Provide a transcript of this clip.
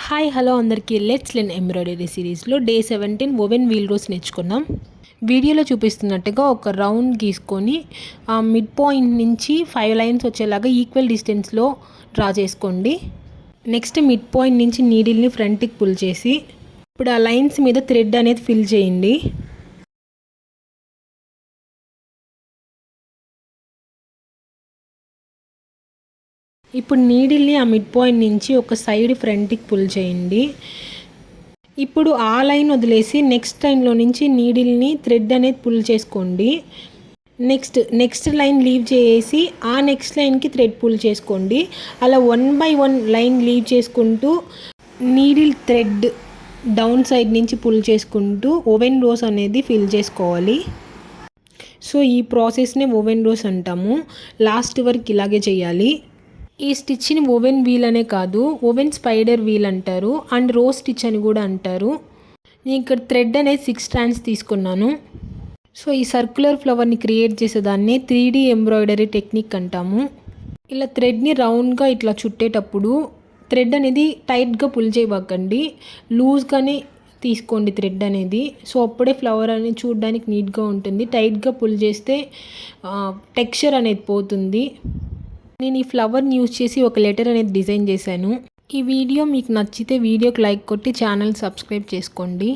Hi hello అందరికీ let's learn embroidery సిరీస్లో day 17 oven wheel rose నేర్చుకున్నాం. వీడియోలో చూపిస్తున్నట్టుగా ఒక రౌండ్ గీసుకొని ఆ మిడ్ పాయింట్ నుంచి 5 లైన్స్ వచ్చేలాగా ఈక్వల్ డిస్టెన్స్లో డ్రా చేసుకోండి. నెక్స్ట్ మిడ్ పాయింట్ నుంచి నీడిల్ని ఫ్రంట్కి పుల్ చేసి ఇప్పుడు ఆ లైన్స్ మీద థ్రెడ్ అనేది ఫిల్ చేయండి. ఇప్పుడు నీడిల్ని ఆ మిడ్ పాయింట్ నుంచి ఒక సైడ్ ఫ్రంట్కి పుల్ చేయండి. ఇప్పుడు ఆ లైన్ వదిలేసి నెక్స్ట్ లైన్లో నుంచి నీడిల్ని థ్రెడ్ అనేది పుల్ చేసుకోండి. నెక్స్ట్ లైన్ లీవ్ చేసి ఆ నెక్స్ట్ లైన్కి థ్రెడ్ పుల్ చేసుకోండి. అలా 1 by 1 లైన్ లీవ్ చేసుకుంటూ నీడిల్ థ్రెడ్ డౌన్ సైడ్ నుంచి పుల్ చేసుకుంటూ ఓవెన్ రోస్ అనేది ఫిల్ చేసుకోవాలి. సో ఈ ప్రాసెస్నే ఓవెన్ రోస్ అంటాము. లాస్ట్ వరకు ఇలాగే చేయాలి. ఈ స్టిచ్ని ఓవెన్ వీల్ అనే కాదు, ఓవెన్ స్పైడర్ వీల్ అంటారు అండ్ రోజ్ స్టిచ్ అని కూడా అంటారు. నేను ఇక్కడ థ్రెడ్ అనేది 6 స్ట్రాండ్స్ తీసుకున్నాను. సో ఈ సర్క్యులర్ ఫ్లవర్ని క్రియేట్ చేసేదాన్ని 3D ఎంబ్రాయిడరీ టెక్నిక్ అంటాము. ఇలా థ్రెడ్ని రౌండ్గా ఇట్లా చుట్టేటప్పుడు థ్రెడ్ అనేది టైట్గా పుల్ చేయవకండి, లూజ్గానే తీసుకోండి థ్రెడ్ అనేది. సో అప్పుడే ఫ్లవర్ అనేది చూడడానికి నీట్గా ఉంటుంది. టైట్గా పుల్ చేస్తే టెక్స్చర్ అనేది పోతుంది. నేను ఈ ఫ్లవర్ని యూజ్ చేసి ఒక లెటర్ అనేది డిజైన్ చేశాను. ఈ వీడియో మీకు నచ్చితే వీడియోకి లైక్ కొట్టి ఛానల్ సబ్స్క్రైబ్ చేసుకోండి.